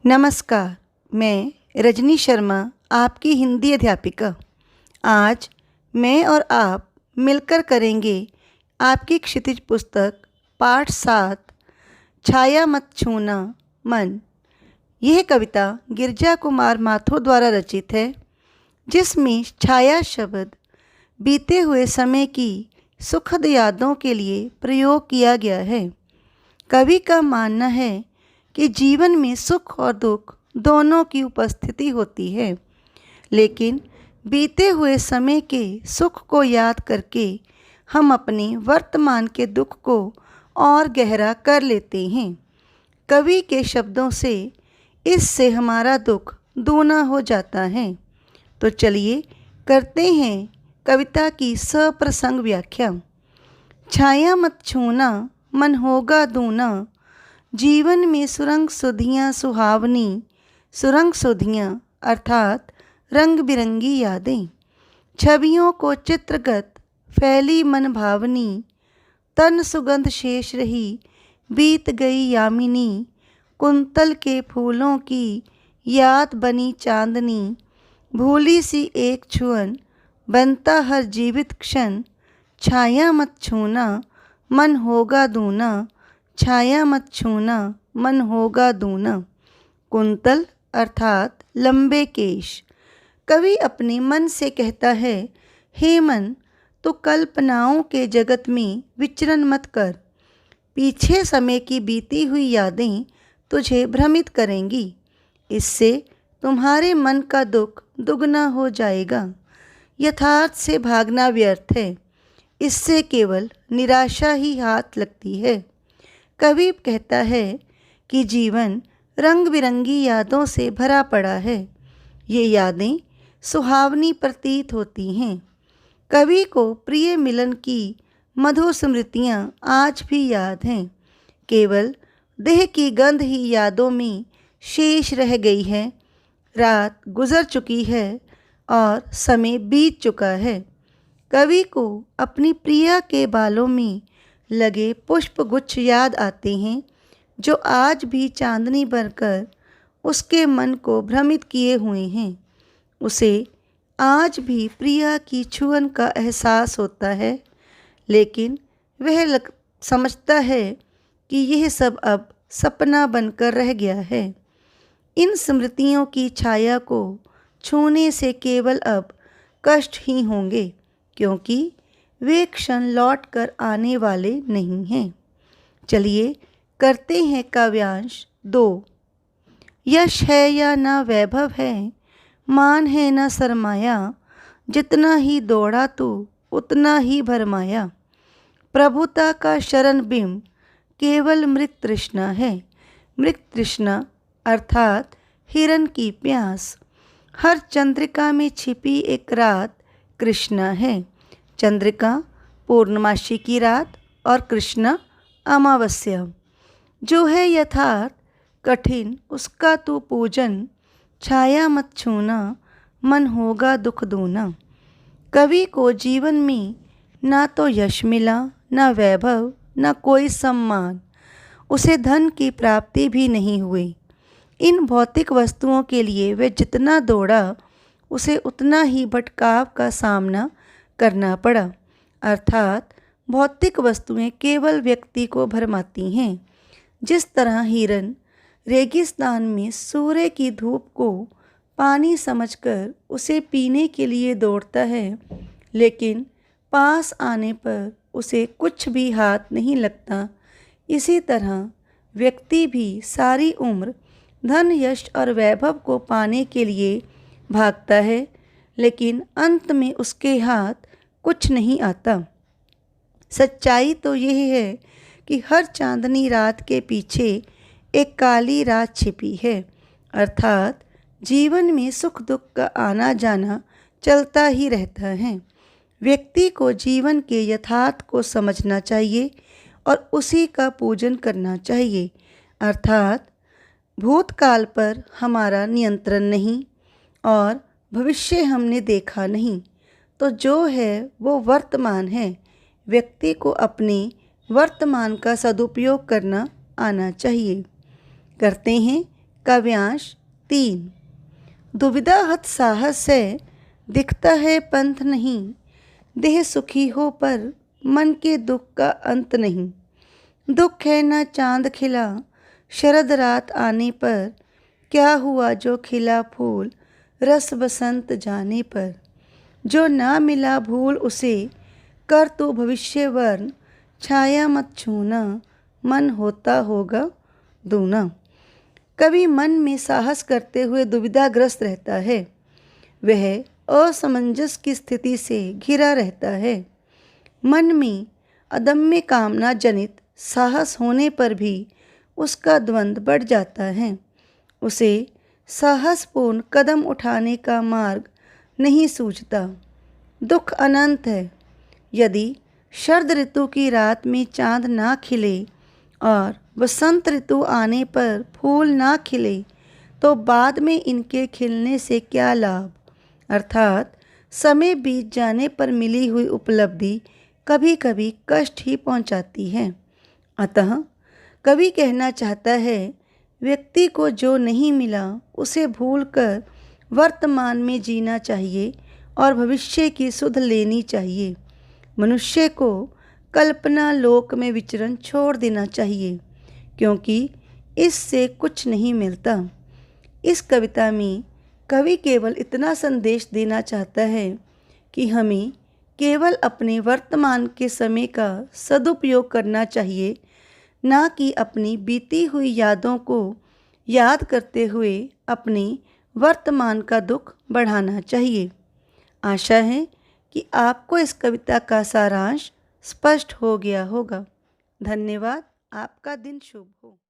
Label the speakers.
Speaker 1: नमस्कार। मैं रजनी शर्मा, आपकी हिंदी अध्यापिका। आज मैं और आप मिलकर करेंगे आपकी क्षितिज पुस्तक पाठ 7 छाया मत छूना मन। यह कविता गिरजा कुमार माथुर द्वारा रचित है, जिसमें छाया शब्द बीते हुए समय की सुखद यादों के लिए प्रयोग किया गया है। कवि का मानना है कि जीवन में सुख और दुख दोनों की उपस्थिति होती है, लेकिन बीते हुए समय के सुख को याद करके हम अपने वर्तमान के दुख को और गहरा कर लेते हैं। कवि के शब्दों से इससे हमारा दुख दूना हो जाता है। तो चलिए करते हैं कविता की सप्रसंग व्याख्या। छाया मत छूना मन होगा दूना, जीवन में सुरंग सुधियाँ सुहावनी। सुरंग सुधियाँ अर्थात रंग बिरंगी यादें, छवियों को चित्रगत फैली मन भावनी। तन सुगंध शेष रही बीत गई यामिनी, कुंतल के फूलों की याद बनी चांदनी। भूली सी एक छुअन बनता हर जीवित क्षण, छाया मत छूना मन होगा दूना। छाया मत छूना मन होगा दूना। कुंतल अर्थात लंबे केश। कवि अपने मन से कहता है, हे मन, तो कल्पनाओं के जगत में विचरण मत कर। पीछे समय की बीती हुई यादें तुझे भ्रमित करेंगी। इससे तुम्हारे मन का दुख दुगना हो जाएगा। यथार्थ से भागना व्यर्थ है, इससे केवल निराशा ही हाथ लगती है। कवि कहता है कि जीवन रंग बिरंगी यादों से भरा पड़ा है। ये यादें सुहावनी प्रतीत होती हैं। कवि को प्रिय मिलन की मधुर स्मृतियाँ आज भी याद हैं। केवल देह की गंध ही यादों में शेष रह गई है। रात गुजर चुकी है और समय बीत चुका है। कवि को अपनी प्रिया के बालों में लगे पुष्प गुच्छ याद आते हैं, जो आज भी चांदनी बनकर उसके मन को भ्रमित किए हुए हैं। उसे आज भी प्रिया की छुअन का एहसास होता है, लेकिन वह समझता है कि यह सब अब सपना बनकर रह गया है। इन स्मृतियों की छाया को छूने से केवल अब कष्ट ही होंगे, क्योंकि वे क्षण लौट कर आने वाले नहीं हैं। चलिए करते हैं काव्यांश 2। यश है या ना वैभव है, मान है ना सरमाया। जितना ही दौड़ा तू उतना ही भरमाया। प्रभुता का शरण बिंब केवल मृत तृष्णा है। मृत तृष्णा अर्थात हिरण की प्यास। हर चंद्रिका में छिपी एक रात कृष्णा है। चंद्रिका पूर्णमासी की रात और कृष्णा अमावस्या। जो है यथार्थ कठिन उसका तू पूजन, छाया मत छूना मन होगा दुख दूना। कवि को जीवन में ना तो यश मिला, ना वैभव, ना कोई सम्मान। उसे धन की प्राप्ति भी नहीं हुई। इन भौतिक वस्तुओं के लिए वह जितना दौड़ा, उसे उतना ही भटकाव का सामना करना पड़ा। अर्थात भौतिक वस्तुएं केवल व्यक्ति को भरमाती हैं। जिस तरह हिरन रेगिस्तान में सूर्य की धूप को पानी समझकर उसे पीने के लिए दौड़ता है, लेकिन पास आने पर उसे कुछ भी हाथ नहीं लगता, इसी तरह व्यक्ति भी सारी उम्र धन, यश और वैभव को पाने के लिए भागता है, लेकिन अंत में उसके हाथ कुछ नहीं आता। सच्चाई तो यह है कि हर चांदनी रात के पीछे एक काली रात छिपी है। अर्थात जीवन में सुख दुख का आना जाना चलता ही रहता है। व्यक्ति को जीवन के यथार्थ को समझना चाहिए और उसी का पूजन करना चाहिए। अर्थात भूतकाल पर हमारा नियंत्रण नहीं और भविष्य हमने देखा नहीं, तो जो है वो वर्तमान है। व्यक्ति को अपने वर्तमान का सदुपयोग करना आना चाहिए। करते हैं काव्यांश 3। दुविधा हत साहस है, दिखता है पंथ नहीं। देह सुखी हो पर मन के दुख का अंत नहीं। दुख है ना चांद खिला शरद रात आने पर। क्या हुआ जो खिला फूल रस बसंत जाने पर। जो ना मिला भूल उसे कर तो भविष्य वर्ण। छाया मत छूना मन होता होगा दूना। कवि मन में साहस करते हुए दुविधाग्रस्त रहता है। वह असमंजस की स्थिति से घिरा रहता है। मन में अदम्य कामना जनित साहस होने पर भी उसका द्वंद्व बढ़ जाता है। उसे साहसपूर्ण कदम उठाने का मार्ग नहीं सूझता। दुख अनंत है। यदि शरद ऋतु की रात में चांद ना खिले और वसंत ऋतु आने पर फूल ना खिले तो बाद में इनके खिलने से क्या लाभ। अर्थात समय बीत जाने पर मिली हुई उपलब्धि कभी कभी कष्ट ही पहुंचाती है। अतः कवि कहना चाहता है, व्यक्ति को जो नहीं मिला उसे भूलकर वर्तमान में जीना चाहिए और भविष्य की सुध लेनी चाहिए। मनुष्य को कल्पना लोक में विचरण छोड़ देना चाहिए, क्योंकि इससे कुछ नहीं मिलता। इस कविता में कवि केवल इतना संदेश देना चाहता है कि हमें केवल अपने वर्तमान के समय का सदुपयोग करना चाहिए, ना कि अपनी बीती हुई यादों को याद करते हुए अपने वर्तमान का दुख बढ़ाना चाहिए। आशा है कि आपको इस कविता का सारांश स्पष्ट हो गया होगा। धन्यवाद। आपका दिन शुभ हो।